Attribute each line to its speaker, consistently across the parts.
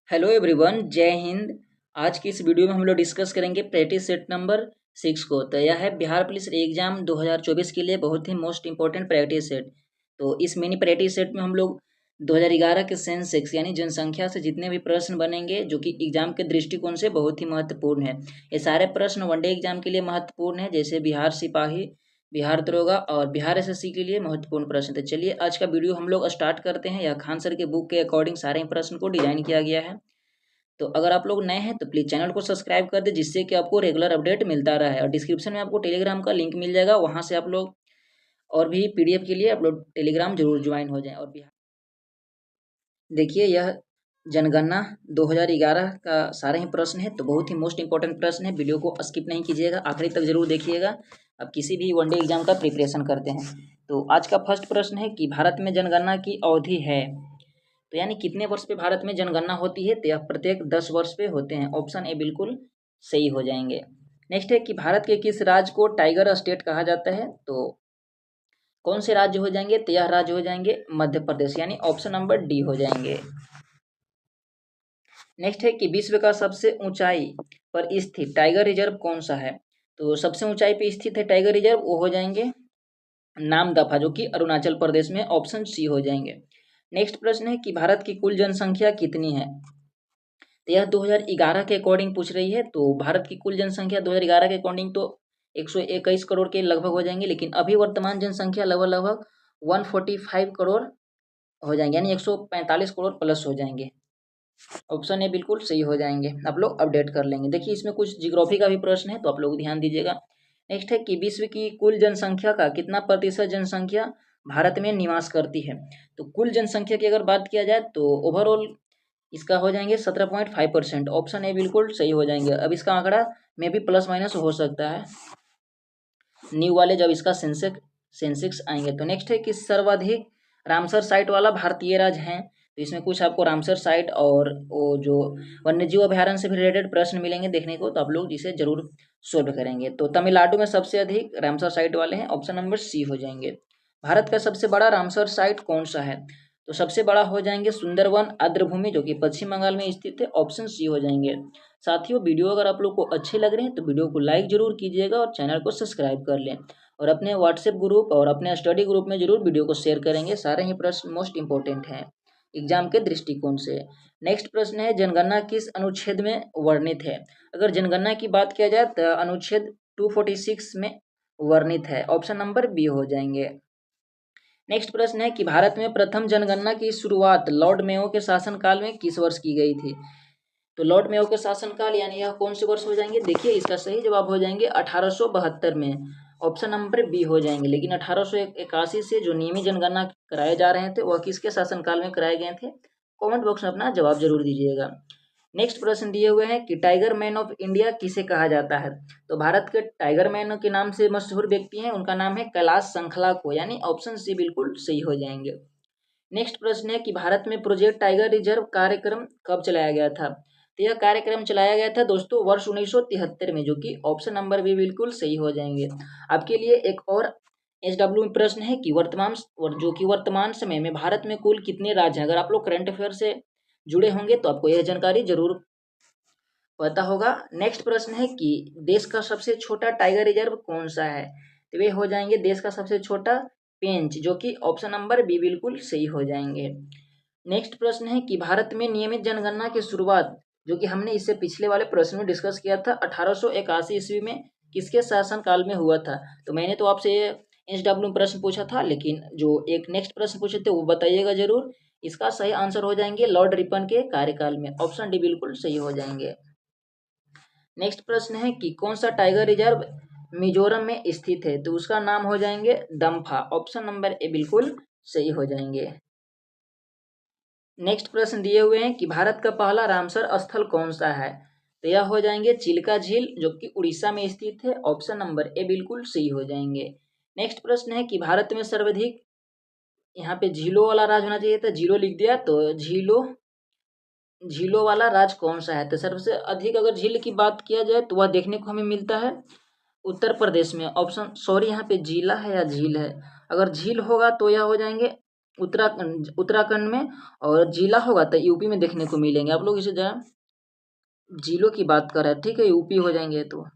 Speaker 1: Hello everyone, जय हिंद। आज की इस वीडियो में हम लोग डिस्कस करेंगे प्रैक्टिस सेट नंबर 6 को। तो यह है बिहार पुलिस एग्जाम 2024 के लिए बहुत ही मोस्ट इंपॉर्टेंट प्रैक्टिस सेट। तो इस मिनी प्रैक्टिस सेट में हम लोग 2011 के सेंसेक्स यानी जनसंख्या से जितने भी प्रश्न बनेंगे जो कि एग्जाम के दृष्टिकोण से बहुत ही महत्वपूर्ण है। ये सारे प्रश्न वनडे एग्जाम के लिए महत्वपूर्ण है, जैसे बिहार सिपाही, बिहार दरोगा और बिहार एसएससी के लिए महत्वपूर्ण प्रश्न। तो चलिए आज का वीडियो हम लोग स्टार्ट करते हैं। यह खान सर के बुक के अकॉर्डिंग सारे ही प्रश्न को डिजाइन किया गया है। तो अगर आप लोग नए हैं तो प्लीज़ चैनल को सब्सक्राइब कर दे, जिससे कि आपको रेगुलर अपडेट मिलता रहे। और डिस्क्रिप्शन में आपको टेलीग्राम का लिंक मिल जाएगा, वहाँ से आप लोग और भी पीडीएफ के लिए आप लोग टेलीग्राम जरूर ज्वाइन हो जाएं। और बिहार देखिए, यह जनगणना 2011 का सारे ही प्रश्न है, तो बहुत ही मोस्ट इंपॉर्टेंट प्रश्न है। वीडियो को स्किप नहीं कीजिएगा, आखिरी तक जरूर देखिएगा। अब किसी भी वनडे एग्जाम का प्रिपरेशन करते हैं। तो आज का फर्स्ट प्रश्न है कि भारत में जनगणना की अवधि है, तो यानी कितने वर्ष पे भारत में जनगणना होती है। तो यह प्रत्येक 10 वर्ष पे होते हैं। ऑप्शन ए बिल्कुल सही हो जाएंगे। नेक्स्ट है कि भारत के किस राज्य को टाइगर स्टेट कहा जाता है। तो कौन से राज्य हो जाएंगे। तो यह राज्य हो जाएंगे मध्य प्रदेश, यानी ऑप्शन नंबर डी हो जाएंगे। नेक्स्ट है कि विश्व का सबसे ऊंचाई पर स्थित टाइगर रिजर्व कौन सा है। तो सबसे ऊंचाई पे स्थित है टाइगर रिजर्व, वो हो जाएंगे नामदफा, जो कि अरुणाचल प्रदेश में, ऑप्शन सी हो जाएंगे। नेक्स्ट प्रश्न है कि भारत की कुल जनसंख्या कितनी है। तो यह 2011 के अकॉर्डिंग पूछ रही है। तो भारत की कुल जनसंख्या 2011 के अकॉर्डिंग तो 121 करोड़ के लगभग हो जाएंगे, लेकिन अभी वर्तमान जनसंख्या लगभग लगभग 145 करोड़ हो जाएंगे, यानी 145 करोड़ प्लस हो जाएंगे। ऑप्शन ए बिल्कुल सही हो जाएंगे। आप लोग अपडेट कर लेंगे। देखिए, इसमें कुछ जियोग्राफी का भी प्रश्न है, तो आप लोग ध्यान दीजिएगा। नेक्स्ट है कि विश्व की कुल जनसंख्या का कितना प्रतिशत जनसंख्या भारत में निवास करती है। तो कुल जनसंख्या की अगर बात किया जाए तो ओवरऑल इसका हो जाएंगे 17.5%। ऑप्शन ए बिल्कुल सही हो जाएंगे। अब इसका आंकड़ा में भी प्लस माइनस हो सकता है न्यू वाले जब इसका सेंसेक्स आएंगे। तो नेक्स्ट है कि सर्वाधिक रामसर साइट वाला भारतीय राज्य है। तो इसमें कुछ आपको रामसर साइट और वो जो वन्यजीव अभ्यारण्य से भी रिलेटेड प्रश्न मिलेंगे देखने को, तो आप लोग जिसे जरूर सोल्व करेंगे। तो तमिलनाडु में सबसे अधिक रामसर साइट वाले हैं, ऑप्शन नंबर सी हो जाएंगे। भारत का सबसे बड़ा रामसर साइट कौन सा है। तो सबसे बड़ा हो जाएंगे सुंदरवन आर्द्रभूमि, जो कि पश्चिम बंगाल में स्थित है, ऑप्शन सी हो जाएंगे। साथियों, वीडियो अगर आप लोग को अच्छे लग रहे हैं तो वीडियो को लाइक जरूर कीजिएगा और चैनल को सब्सक्राइब कर लें। और अपने व्हाट्सएप ग्रुप और अपने स्टडी ग्रुप में जरूर वीडियो को शेयर करेंगे। सारे ही प्रश्न मोस्ट इंपॉर्टेंट हैं एग्जाम के दृष्टिकोण से। नेक्स्ट प्रश्न है जनगणना किस अनुच्छेद में वर्णित है। अगर जनगणना की बात किया जाए तो अनुच्छेद 246 में वर्णित है, ऑप्शन नंबर बी हो जाएंगे। नेक्स्ट प्रश्न है कि भारत में प्रथम जनगणना की शुरुआत लॉर्ड मेयो के शासनकाल में किस वर्ष की गई थी। तो लॉर्ड मेयो के शासनकाल यानी यह कौन से वर्ष हो जाएंगे। देखिए, इसका सही जवाब हो जाएंगे 1872 में, ऑप्शन नंबर बी हो जाएंगे। लेकिन 1881 से जो नियमित जनगणना कराए जा रहे थे वह किसके शासनकाल में कराए गए थे। कमेंट बॉक्स में अपना जवाब जरूर दीजिएगा। नेक्स्ट प्रश्न दिए हुए हैं कि टाइगर मैन ऑफ इंडिया किसे कहा जाता है। तो भारत के टाइगर मैन के नाम से मशहूर व्यक्ति हैं, उनका नाम है कैलाश संखला को, यानी ऑप्शन सी बिल्कुल सही हो जाएंगे। नेक्स्ट प्रश्न है कि भारत में प्रोजेक्ट टाइगर रिजर्व कार्यक्रम कब चलाया गया था। तो यह कार्यक्रम चलाया गया था दोस्तों वर्ष 1973 में, जो कि ऑप्शन नंबर भी बिल्कुल सही हो जाएंगे। आपके लिए एक और एसडब्ल्यू प्रश्न है कि वर्तमान समय में भारत में कुल कितने राज्य हैं। अगर आप लोग करंट अफेयर से जुड़े होंगे तो आपको यह जानकारी जरूर पता होगा। नेक्स्ट प्रश्न है कि देश का सबसे छोटा टाइगर रिजर्व कौन सा है। तो वे हो जाएंगे देश का सबसे छोटा पेंच, जो कि ऑप्शन नंबर बी बिल्कुल सही हो जाएंगे। नेक्स्ट प्रश्न है कि भारत में नियमित जनगणना की शुरुआत, जो कि हमने इससे पिछले वाले प्रश्न में डिस्कस किया था, 1881 ईस्वी में किसके शासन काल में हुआ था। तो मैंने तो आपसे एसडब्ल्यू प्रश्न पूछा था, लेकिन जो एक नेक्स्ट प्रश्न पूछे थे वो बताइएगा जरूर। इसका सही आंसर हो जाएंगे लॉर्ड रिपन के कार्यकाल में, ऑप्शन डी बिल्कुल सही हो जाएंगे। नेक्स्ट प्रश्न है कि कौन सा टाइगर रिजर्व मिजोरम में स्थित है। तो उसका नाम हो जाएंगे दम्फा, ऑप्शन नंबर ए बिल्कुल सही हो जाएंगे। नेक्स्ट प्रश्न दिए हुए हैं कि भारत का पहला रामसर स्थल कौन सा है। तो यह हो जाएंगे चिल्का झील, जो कि उड़ीसा में स्थित है, ऑप्शन नंबर ए बिल्कुल सही हो जाएंगे। नेक्स्ट प्रश्न है कि भारत में सर्वाधिक, यहाँ पे झीलों वाला राज्य होना चाहिए था, जीरो लिख दिया, तो झीलों वाला राज्य कौन सा है। तो सबसे अधिक अगर झील की बात किया जाए तो वह देखने को हमें मिलता है उत्तर प्रदेश में, ऑप्शन सॉरी यहाँ पे जिला है या झील है। अगर झील होगा तो यह हो जाएंगे उत्तराखंड में, और जिला होगा तो यूपी में देखने को मिलेंगे। आप लोग इसे जरा जिलों की बात कर रहे हैं, ठीक है, यूपी हो जाएंगे। तो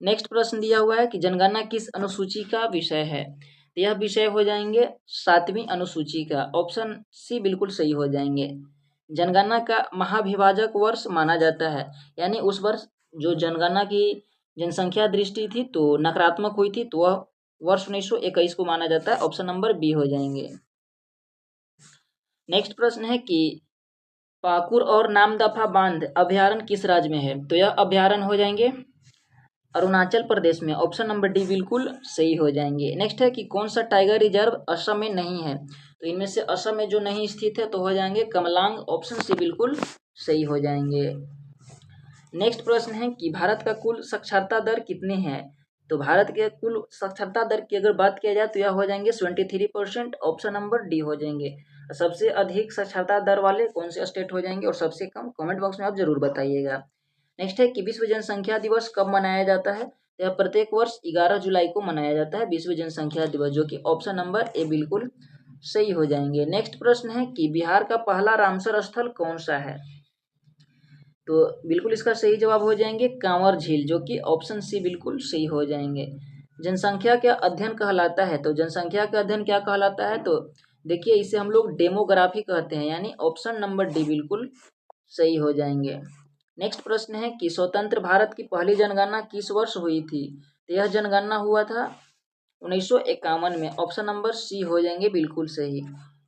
Speaker 1: नेक्स्ट प्रश्न दिया हुआ है कि जनगणना किस अनुसूची का विषय है, तो यह विषय हो जाएंगे 7वीं अनुसूची का, ऑप्शन सी बिल्कुल सही हो जाएंगे। जनगणना का महाभिभाजक वर्ष माना जाता है, यानी उस वर्ष जो जनगणना की जनसंख्या दृष्टि थी तो नकारात्मक हुई थी, तो वह वर्ष 1921 को माना जाता है, ऑप्शन नंबर बी हो जाएंगे। नेक्स्ट प्रश्न है कि पाकुर और नामदफा बांध अभ्यारण्य किस राज्य में है, तो यह अभ्यारण्य हो जाएंगे अरुणाचल प्रदेश में, ऑप्शन नंबर डी बिल्कुल सही हो जाएंगे। नेक्स्ट है कि कौन सा टाइगर रिजर्व असम में नहीं है, तो इनमें से असम में जो नहीं स्थित है तो हो जाएंगे कमलांग, ऑप्शन सी बिल्कुल सही हो जाएंगे। नेक्स्ट प्रश्न है कि भारत का कुल साक्षरता दर कितनी है, तो भारत के कुल साक्षरता दर की अगर बात किया जाए तो यह हो जाएंगे 73%, ऑप्शन नंबर डी हो जाएंगे। सबसे अधिक साक्षरता दर वाले कौन से स्टेट हो जाएंगे और सबसे कम, कमेंट बॉक्स में आप जरूर बताइएगा। नेक्स्ट है कि विश्व जनसंख्या दिवस कब मनाया जाता है, यह प्रत्येक वर्ष 11 जुलाई को मनाया जाता है विश्व जनसंख्या दिवस, जो कि ऑप्शन नंबर ए बिल्कुल सही हो जाएंगे। नेक्स्ट प्रश्न है कि बिहार का पहला रामसर स्थल कौन सा है, तो बिल्कुल इसका सही जवाब हो जाएंगे कांवर झील, जो कि ऑप्शन सी बिल्कुल सही हो जाएंगे। जनसंख्या का अध्ययन कहलाता है, तो जनसंख्या का अध्ययन क्या कहलाता है, तो देखिए इसे हम लोग डेमोग्राफी कहते हैं, यानी ऑप्शन नंबर डी बिल्कुल सही हो जाएंगे। नेक्स्ट प्रश्न है कि स्वतंत्र भारत की पहली जनगणना किस वर्ष हुई थी, तो यह जनगणना हुआ था 1951 में, ऑप्शन नंबर सी हो जाएंगे बिल्कुल सही।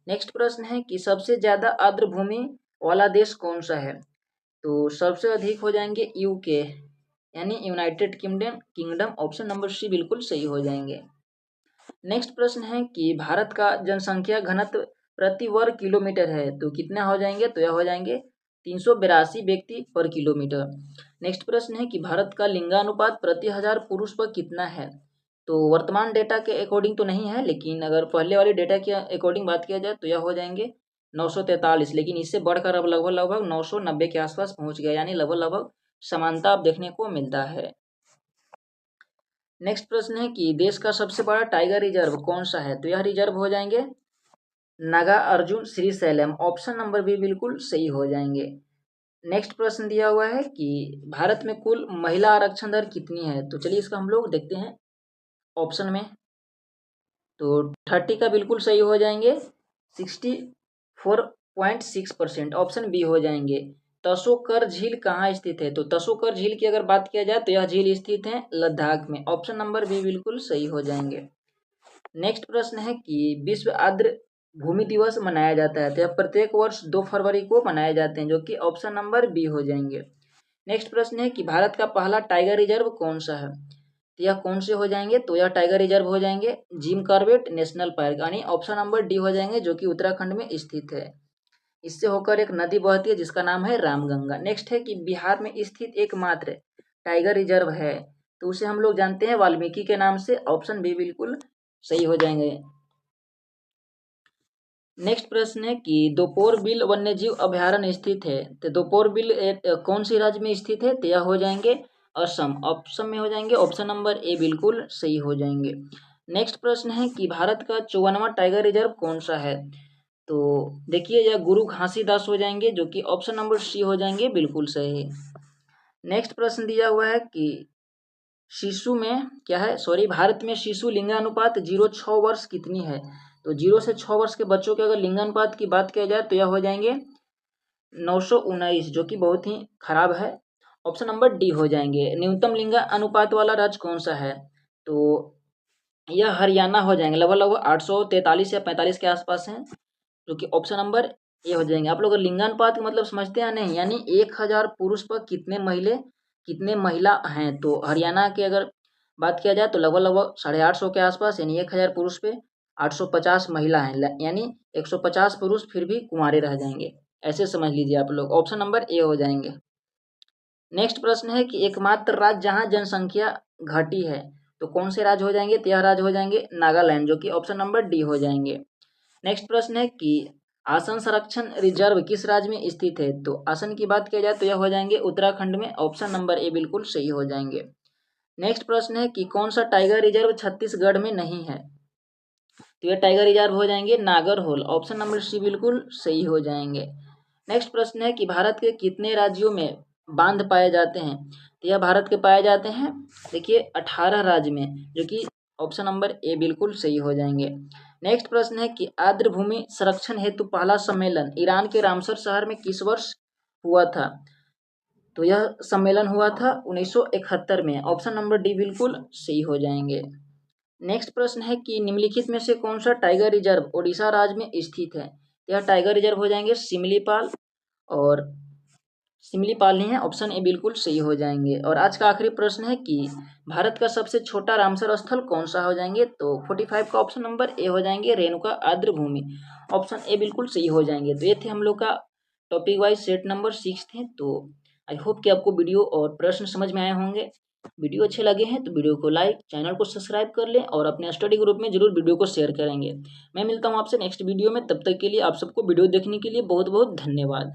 Speaker 1: नेक्स्ट प्रश्न है कि सबसे ज्यादा आर्द्र भूमि वाला देश कौन सा है, तो सबसे अधिक हो जाएंगे यूके, यानी United Kingdom, option number C बिल्कुल सही हो जाएंगे। नेक्स्ट प्रश्न है कि भारत का जनसंख्या घनत्व प्रति वर्ग किलोमीटर है, तो कितना हो जाएंगे, तो यह हो जाएंगे 382 व्यक्ति पर किलोमीटर। नेक्स्ट प्रश्न है कि भारत का लिंगानुपात प्रति 1000 पुरुष पर कितना है, तो वर्तमान डेटा के अकॉर्डिंग तो नहीं है, लेकिन अगर पहले वाले डेटा के अकॉर्डिंग बात किया जाए तो यह हो जाएंगे 943, लेकिन इससे बढ़कर अब लगभग 990 के आसपास पहुंच गया, यानी लगभग समानता अब देखने को मिलता है। नेक्स्ट प्रश्न है कि देश का सबसे बड़ा टाइगर रिजर्व कौन सा है, तो यह रिजर्व हो जाएंगे Nagarjuna Srisailam, option number B बिल्कुल सही हो जाएंगे। नेक्स्ट प्रश्न दिया हुआ है कि भारत में कुल महिला आरक्षण दर कितनी है, तो चलिए इसका हम लोग देखते हैं ऑप्शन में, तो 30 का बिल्कुल सही हो जाएंगे 64.6%, ऑप्शन बी हो जाएंगे। तसोकर झील कहाँ स्थित है, तो तसोकर झील की अगर बात किया जाए तो यह झील स्थित है लद्दाख में, ऑप्शन नंबर बी बिल्कुल सही हो जाएंगे। नेक्स्ट प्रश्न है कि विश्व आर्द्र भूमि दिवस मनाया जाता है, तो यह प्रत्येक वर्ष 2 फरवरी को मनाए जाते हैं, जो कि ऑप्शन नंबर बी हो जाएंगे। नेक्स्ट प्रश्न है कि भारत का पहला टाइगर रिजर्व कौन सा है, तो यह कौन से हो जाएंगे, तो यह टाइगर रिजर्व हो जाएंगे जिम कॉर्बेट नेशनल पार्क, यानी ऑप्शन नंबर डी हो जाएंगे, जो कि उत्तराखंड में स्थित है। इससे होकर एक नदी बहती है जिसका नाम है रामगंगा। नेक्स्ट है कि बिहार में स्थित एकमात्र टाइगर रिजर्व है, तो उसे हम लोग जानते हैं वाल्मीकि के नाम से, ऑप्शन बी बिल्कुल सही हो जाएंगे। नेक्स्ट प्रश्न है कि दोपोर बिल वन्यजीव अभ्यारण्य स्थित है, तो दोपोर बिल कौन सी राज्य में स्थित है, तो यह हो जाएंगे असम, ऑप्शन में हो जाएंगे, ऑप्शन नंबर ए बिल्कुल सही हो जाएंगे। नेक्स्ट प्रश्न है कि भारत का 54वां टाइगर रिजर्व कौन सा है, तो देखिए यह गुरु घासीदास हो जाएंगे, जो कि ऑप्शन नंबर सी हो जाएंगे बिल्कुल सही। नेक्स्ट प्रश्न दिया हुआ है कि शिशु में क्या है, सॉरी, भारत में शिशु लिंगानुपात 0-6 वर्ष कितनी है, तो 0 से 6 वर्ष के बच्चों के अगर लिंगानुपात की बात किया जाए तो यह हो जाएंगे 919, जो कि बहुत ही खराब है, ऑप्शन नंबर डी हो जाएंगे। न्यूनतम लिंग अनुपात वाला राज्य कौन सा है, तो यह हरियाणा हो जाएंगे, लगभग 843 या 45 के आसपास है, जो कि ऑप्शन नंबर ए हो जाएंगे। आप लोग लिंगानुपात का मतलब समझते हैं नहीं, यानी 1000 पुरुष पर कितने महिला हैं, तो हरियाणा की अगर बात किया जाए तो लगभग 850 के आसपास, यानी 1000 पुरुष पे 850 महिला हैं, यानी 150 पुरुष फिर भी कुंवारे रह जाएंगे, ऐसे समझ लीजिए आप लोग, ऑप्शन नंबर ए हो जाएंगे। नेक्स्ट प्रश्न है कि एकमात्र राज्य जहां जनसंख्या घटी है, तो कौन से राज्य हो जाएंगे, तो यह राज्य हो जाएंगे नागालैंड, जो कि ऑप्शन नंबर डी हो जाएंगे। नेक्स्ट प्रश्न है कि आसन संरक्षण रिजर्व किस राज्य में स्थित है, तो आसन की बात किया जाए तो यह हो जाएंगे उत्तराखंड में, ऑप्शन नंबर ए बिल्कुल सही हो जाएंगे। नेक्स्ट प्रश्न है कि कौन सा टाइगर रिजर्व छत्तीसगढ़ में नहीं है, तो ये टाइगर रिजर्व हो जाएंगे नागरहोल, ऑप्शन नंबर सी बिल्कुल सही हो जाएंगे। नेक्स्ट प्रश्न है कि भारत के कितने राज्यों में बांध पाए जाते हैं, तो यह भारत के पाए जाते हैं देखिए 18 राज्य में, जो कि ऑप्शन नंबर ए बिल्कुल सही हो जाएंगे। नेक्स्ट प्रश्न है कि आर्द्र भूमि संरक्षण हेतु पहला सम्मेलन ईरान के रामसर शहर में किस वर्ष हुआ था, तो यह सम्मेलन हुआ था 1971 में, ऑप्शन नंबर डी बिल्कुल सही हो जाएंगे। नेक्स्ट प्रश्न है कि निम्नलिखित में से कौन सा टाइगर रिजर्व ओडिशा राज्य में स्थित है, यह टाइगर रिजर्व हो जाएंगे सिमलीपाल, और सिमलीपाल नहीं है, ऑप्शन ए बिल्कुल सही हो जाएंगे। और आज का आखिरी प्रश्न है कि भारत का सबसे छोटा रामसर स्थल कौन सा हो जाएंगे, तो 45 का ऑप्शन नंबर ए हो जाएंगे रेणुका आर्द्र भूमि, ऑप्शन ए बिल्कुल सही हो जाएंगे। तो ये थे हम लोग का टॉपिक वाइज सेट नंबर 6 थे। तो आई होप कि आपको वीडियो और प्रश्न समझ में आए होंगे। वीडियो अच्छे लगे हैं तो वीडियो को लाइक, चैनल को सब्सक्राइब कर लें और अपने स्टडी ग्रुप में जरूर वीडियो को शेयर करेंगे। मैं मिलता हूँ आपसे नेक्स्ट वीडियो में, तब तक के लिए आप सबको वीडियो देखने के लिए बहुत बहुत धन्यवाद।